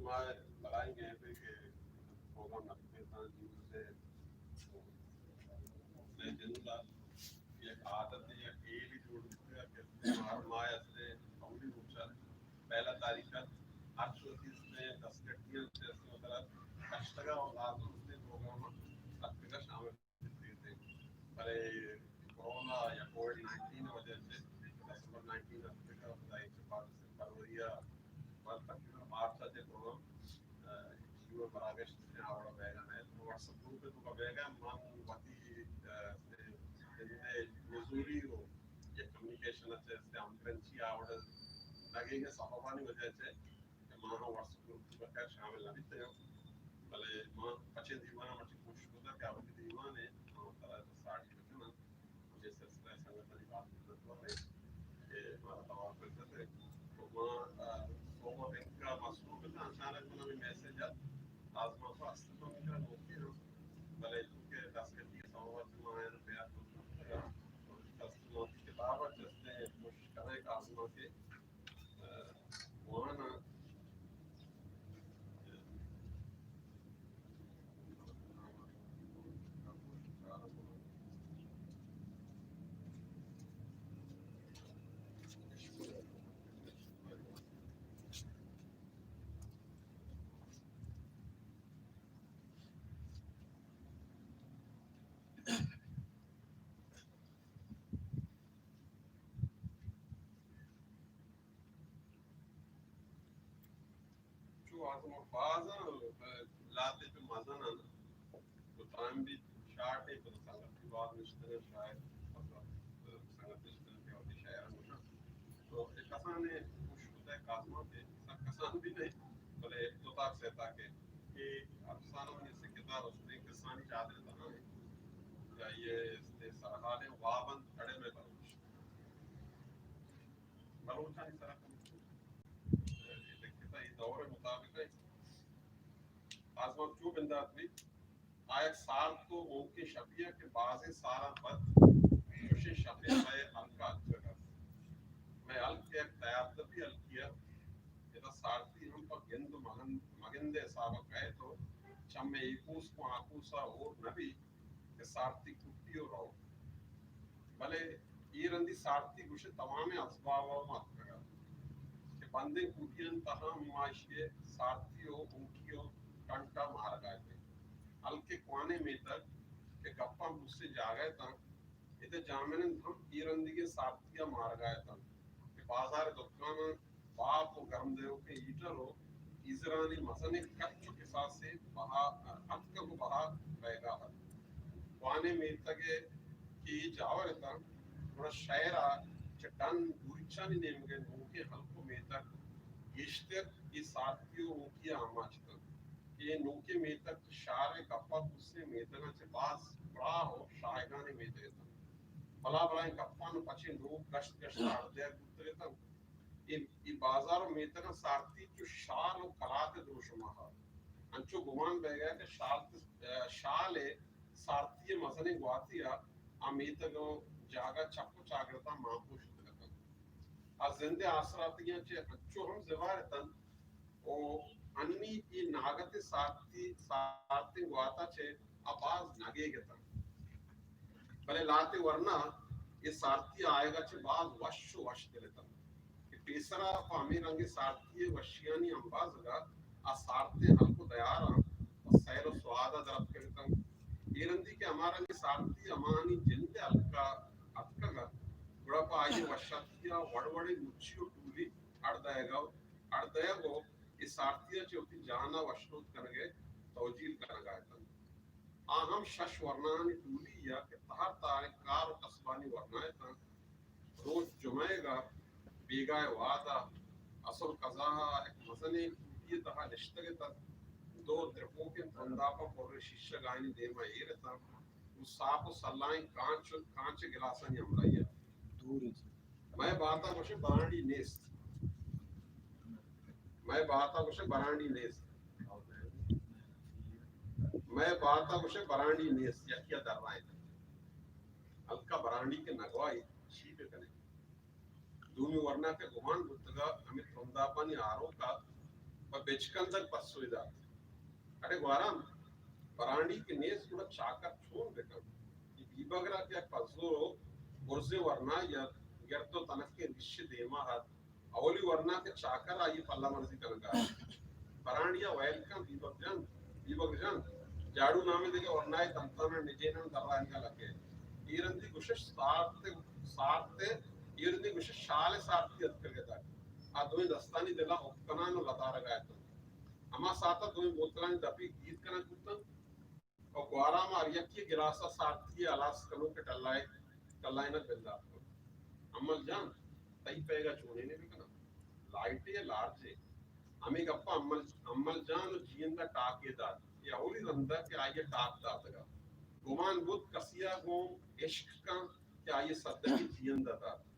मैं बताएंगे फिर के प्रोग्राम रखते हैं जिनसे लेजेंडला एक आदत है या एली जोड़ते हैं कि माय असले अमली रूपसा पहला तारीख आठशोतीस में 10 कट्टियां से मतलब कष्टगा और लाभ उसने प्रोग्राम तक शामिल करते थे पर कोरोना या कोविड-19 वजह से दिसंबर 19 अफ्रीका बताई से बाद से फरवरी बाद तक मार्च से प्रोग्राम जीवन बराबर से आवड़ा बैगन है तो व्हाट्सएप ग्रुप पे तो बैगन मान वती जिनने मिजूरी हो ये कम्युनिकेशन अच्छे से अम्फ्रेंची आवड़ा लगेंगे सफावानी वजह से कि माँ व्हाट्सएप ग्रुप पे बकर शामिल नहीं थे भले माँ अच्छे दीवाना मची कोशिश करता कि आपकी दीवाने माँ तरह से साड़ी बचना मुझे सिलसिला संगठन बात करते हैं कि मारा तवार करते थे तो माँ सोमा बैंक का मसरूफ था अचानक उन्होंने मैसेज आज माँ को अस्तित्व में का नौकरी हो भले के 10 घंटे सवार माँ ने प्यार करता और अस्तित्व की किताब जिसने कोशिश करें काजमा के वहाँ ना जो आजमा बाज़ा लाते पे मज़ा ना तो टाइम भी शार्ट है तो संगत की बात निश्चित शायद मतलब संगत निश्चित के होती शायर मुझे तो एक कसान है कुछ होता है काजमा के सब कसान भी नहीं भले तो ताक से ताके कि अफसानों में से किताब उसने किसानी चादर तना है या ये इसने सरहाने वाबन खड़े में बलूच बलूचा नहीं सरा ये देखता ये दौरे मुताबिक है आजमा क्यों बिंदा आदमी आयक साल तो उनके शबिया के बाज़े सारा बद खुशी शबिया है अलका जगह मैं अल्क के तैयार तभी अलकिया ये सारती हम पर गिंद मगिंदे साबक गए तो चम्मे इकूस को आकूसा और नबी के सारती कुट्टी और रहो भले ये रंदी सारती कुछ तमाम असबाब और मत करा कि बंदे कुटियन तहां माशिए सारती हो उनकी हो कंटा मार गए थे हल्के कोने में तक के गप्पा मुझसे जा गए था इते जामने हम ईरंदी के साथिया मार गए था कि बाजार दुकान बाप को गरम देव के ईटर हो इजरानी मसने कच्चो के साथ से बहा अटक को बहा रहेगा है कोने में तक कि जावर था थोड़ा शायरा चट्टान गुरिचानी नेम के मुंह के हल्को में तक इश्तर इस साथियों की आमाचता ये नौके में तक शारे गप्पा गुस्से में तना से बास बड़ा हो शायगाने में देता भला भला गप्पा न पचे लोग गश्त गश्त आते गुतरे तक ये बाजार में तना सारती जो शाल और कलाते दोष महा अंचो गुमान बह गया कि शाल है सारती मसने गुआतिया अमित को जागा चप्पू चागरता मापुश तक आज जिंदे आसरातियां चे अंचो हम जवारतन o anmi i nagate saati guata che abaz nage geta भले लाते वरना ये सारथी आएगा चे बाद वश लेता कि तीसरा फामी रंगे सारथी वशियानी अंबाजगा आ सारथे हल्को दयारा और सैरो स्वादा दरब करता ये रंदी के हमारा ने सारथी अमानी जिंदे अलका अतका गुड़ा पाए वशातिया वड़वड़े मुच्छी टूली अर्दयगो इस सारथी चे उती जाना वशनोत करगे तौजील करगा आहम शश वर्णानि टूली या के तहर तारे कार कसबानी वर्णाए था रोज जुमेगा बीगाए वादा असर कज़ा एक मसने टूटी तहा निश्तगे तक दो द्रपों के तंदापा पर शीशा गायनी देमा ये रहता उस साप सल्लाएं कांच गिलासन यमराया दूर मैं बाता कुछ बांडी नेस्त मैं बाता कुछ बांडी नेस्त मैं बाता कुछ बरांडी नेस्त या क्या दरवाए अलका बरांडी के नगवाई शीपे कने दूमी वरना के गुमान गुत्तगा अमित रंदापानी आरो का बेचकंदर पसुइदा अरे वाराम परांडी के नेस कुड़ा चाकर छून बेकर बीबगरा क्या पसो बुर्जे वरना या गर्तो तनक के निश्च देमा हाथ अवली वरना के चाकर आई पल्ला मर्जी करगा परांडिया वेलकम बीबगजन जाडू नामे देके वरनाय तंतना निजेनन दरवान का लगे ईरंदी कुछ सार्थे ईरंदी कुछ शाले सार्थी अत्करगता आ दोई दस्तानी देला ओकनानो लतार गायत अमा साता दोई बोतलानी दपी गीत करना कुत्ता और ग्वारा में अरियकी गिरासा सार्थी अलास कनो के टल्लाय न बिल्ला अम्मल जान तई पेगा चोने ने भी कना लाइट ये लार्ज है अमी गप्पा अम्मल जान जींदा टाके दाद ये औली रंदा के आये टाक दादगा गुमान बुत कसिया गोम इश्क का के आये सद्दगी जींदा दाद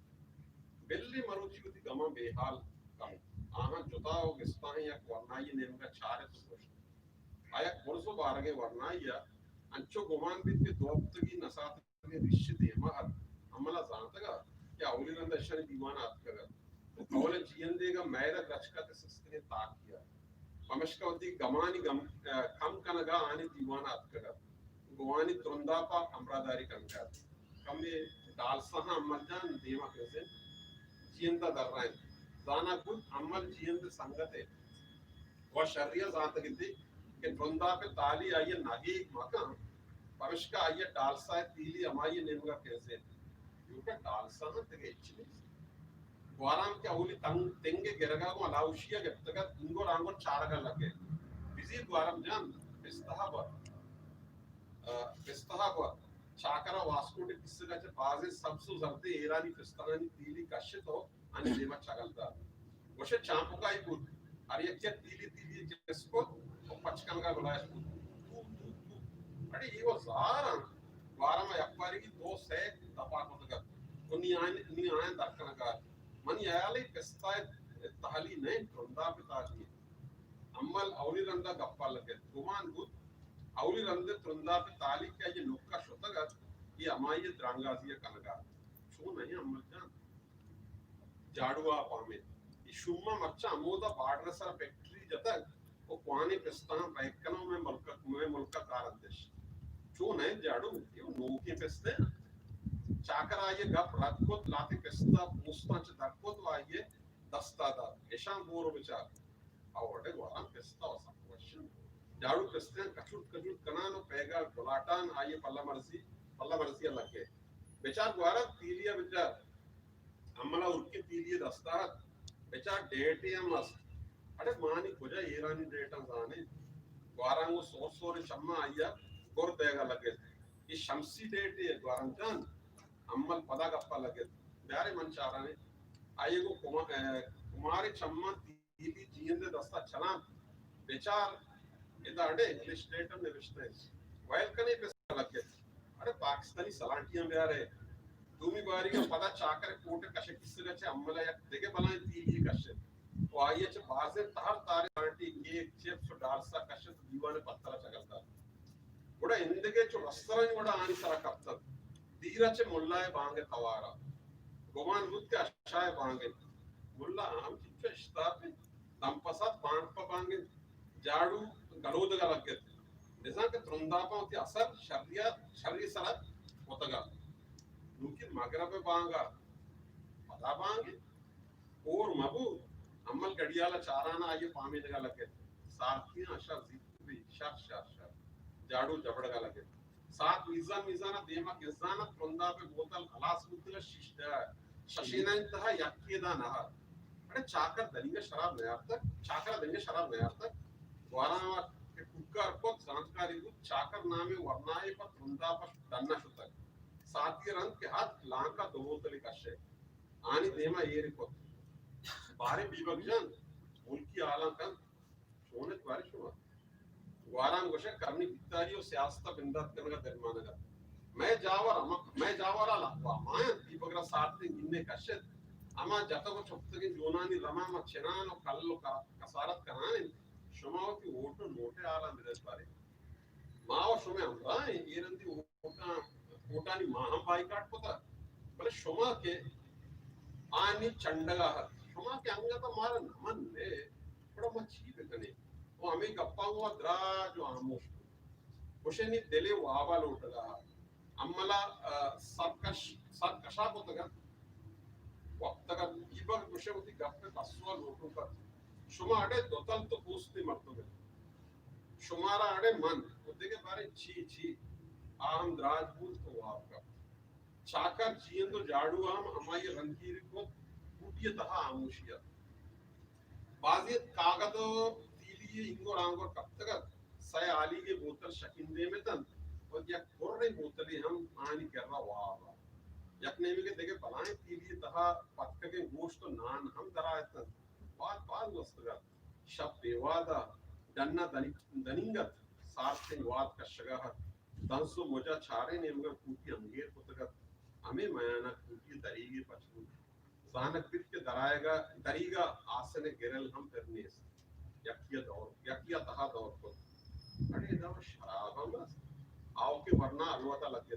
बिल्ली मरुची उती गमा बेहाल कम आहा जुताओ गिस्तां या वरनाई नेम का चारे तो कुछ आया कोर्सो बारगे वरनाई या अंचो गुमान बित के दोप्तगी नसात के रिश्ते देमा अम्मला जानतगा क्या औली रंदा शनि दीवाना आतकगा औले जींदेगा मैरा रचका ते सस्ते ताक किया पमशकवती गमानी कम कनगा आने दीवाना आतकगा गुवानी तुरंदापा अमरादारी कनगा कमे डालसहा अम्मलजान देमा कैसे जींदा दर रहे जाना कुछ अम्मल जींद संगते वह शर्रिया जानत गिद्दी कि तुरंदा पे ताली आये नागी मका पमशका आये डालसा तीली अमाये नेमगा कैसे युका डालसा न तेगे इच्छने वाराम के औली तेंगे गिरगा को अलाउशिया गिरतगा इंगो रांगो चारगा लगे बिजी वाराम जान पिस्तहा चाकरा वास्कोटे किस्सगा चे बाजे सबसु जर्दे एरानी पिस्तहानी तीली कश्यतो आणि देमा चगलता वशे चांपुकाई कुद अरियक्या तीली जिसको और पचकनगा गुलाश कुद अरे ये वो ज़ारा वाराम यप्पारी की दो से दपा कुदगा उन्हीं आयन दर्कनगा मनी आयाले पिस्ताय ताली नहीं तुरंदा पे ताली अम्मल औली रंदा गप्पा लगे गुमान गुद औली रंदे तुरंदा पे ताली क्या ये नुक्का शोतगा ये अमाये द्रांगाजिया कनगा छू नहीं अम्मल जान जाडुआ पामे इशुम्मा मच्चा अमोदा बाडरसर फैक्ट्री जतक वो क्वानी पिस्तान पैकनो में मुल्का कारंदेश छू नहीं जाडू ये नोके पिस्ते चाकरा ये गप रखोत लाते पिस्ता पूछता च दरकोत वाये दस्तादा ऐशां बोरो विचार आवड़े वाला पिस्ता वसा क्वेश्चन जाडू पिस्ते कचुट कनानो पैगा गुलाटान आये पल्ला मर्जी लगे बेचार द्वारा तीलिया विचार अम्मला उनके तीलिए दस्ता बेचार डेट या मस्त अरे मानी कुजा ईरानी डेटा जाने द्वारांगो सोरे शम्मा आया गोर देगा लगे ये शमसी डेट है द्वारंजान अम्मल पदा गप्पा लगे प्यारे मंचारा ने आये को कुमारी चम्मा तीली जींदे दस्ता चला बेचार इधर अड़े इंग्लिश डेटा में विश्ते वाइल कने पे लगे अरे पाकिस्तानी सलाटियां प्यारे तुमी बारी का पता चाकर कोटे कशे किससे चे अम्मला या देखे बनाए तीली कशे तो आये चे बाजे तार आंटी केक चिप्स डालसा कशे तो दीवाने पत्तरा चगलता बड़ा इंदगे चो रस्तरानी बड़ा आनी सारा कप्तन दीरा चे मुल्लाए बांगे तवारा गोमान बुद्ध के अशाए बांगे मुल्ला आम चिच्चे इश्तापे दंपसात बांगे जाडू गलोदगा लगे निजां के तुरंदापा होती असर शर्री सरा होतगा नुकी मगरब बांगा पता बांगे और मबू अम्मल गडियाला चाराना आये पामी लगा लगे साथियां अशा जितवी शर जाडू जबड़गा लगे साथ मीजाना देमा किजाना तुरंदा पे बोतल अलास मुद्दला शशीना इंतहा यक्कीदा नहा अरे चाकर दलिंगे शराब नहीं आता द्वारा के कुकर को जानकारी को चाकर नामे वर्णाए पर तुरंदा पर डन्ना शुतक साथी रंग के हाथ लांका दो बोतले का शे आनी देमा येरी को बारे बीबगजन उनकी आला का सोने बारिश हुआ वारान गोशे करनी बितारियो सियासत बिंदात करने का दरमानगा मैं जावर आला माया दीपकरा साथ ने गिनने कशे अमा जता को छुपतगी जोनानी रमा म चेनानो कल्लो का कसारत कराने शुमावती ओटो नोटे आला मेरे बारे माव शुमे हमरा येरंदी ओटानी माहम बाइकाट पता बले शुमा के आनी चंडगा शुमा के अंगा तो मारा नमन ले बड़ा मच्छी आम्ही गप्पा हुआ द्राज आमोश हुशेनी दिले वाबा लोटगा आम्हाला सात कशा होतगा वक्तगा इबग हुशे होती गप्पे बसवा लोटू कर शुमा अडे दोतल तो पूछते मर्तबे शुमारा अडे मन होते के बारे छी छी आम द्राजपूत तो आपका चाकर जियन तो जाड़ू हम हमारी रंगीर को टूटिए तहा आमुशिया बाजियत कागज तीलिए इंगो रांगो कब तक सय आली के बोतल शकिंदे में तन और या कोर्रे बोतलें हम आनी कर रहा वाह यकने में के देखे बलाएं तीलिए तहा पत्क के गोश्त तो नान हम दराए तन बात बात वस्तुगा शब बेवादा दन्ना दनिंगत सार्थे वाद का शगह दंसो मुझा छारे ने मगर कूटी अंगेर पुतगत हमें मयाना कूटी दरीगे पछू ज़ानक बित के दरीगा आसने गिरल हम करने यकिया तहा दौर को अरे दौर शराब हम आओ के वरना अलवता लगे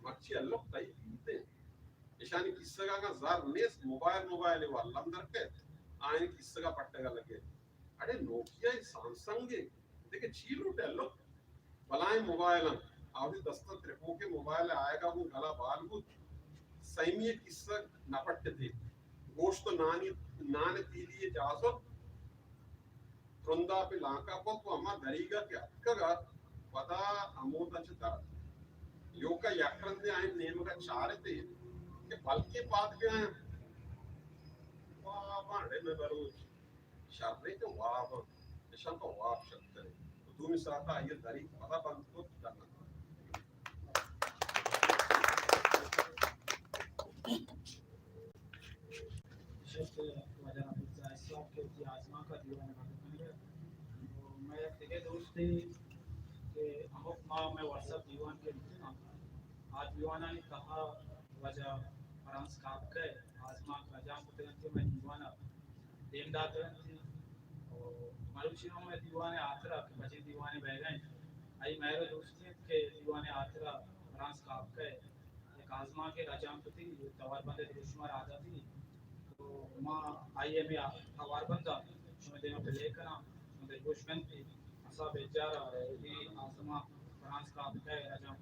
मच्छी अल्लोक तई पीते इशानी किस्सा का जार नेस मोबाइल वाला अंदर के आयन किस्सा का पट्टे का लगे अरे नोकिया सैमसंग देखे चीलू टेलो भलाए मोबाइल आवरी दस्ता त्रिपो के मोबाइल आएगा वो गला बाल को सैमिये किस्सा नपट्टे थे गोश्त नाने तीलिए जासो त्रंदा पे लांका को तो अम्मा दरीगा के अक्कगा पता अमोदा चता योका याक्रंदे आयन नेम का चारे थे के बल्कि पाद के आए वाह बांडे में बरोज शार्रे के वाह निशान तो वाह शक्ति है तो तुम इस आता ये दरी पता बंद को करना के आजमा का दीवाना तो मैं एक दोस्त थी कि अमुक माह में व्हाट्सएप दीवान के लिए ना आज दीवाना ने कहा वजह फ्रांस काप के आजमा का जाम पुतगन के मैं दीवाना देमदार थी और मरुचियों में दीवाने आतरा के बचे दीवाने बह गए आई मेरे दोस्त के दीवाने आतरा फ्रांस काप के एक आजमा के राजाम पुती तवार बंदे दुश्मन आदा थी तो माँ आई एम हवार बंदा शुमे देना पे लेकर ना शुमे दुश्मन थी असा बेचारा है ये आसमा फ्रांस का है राजा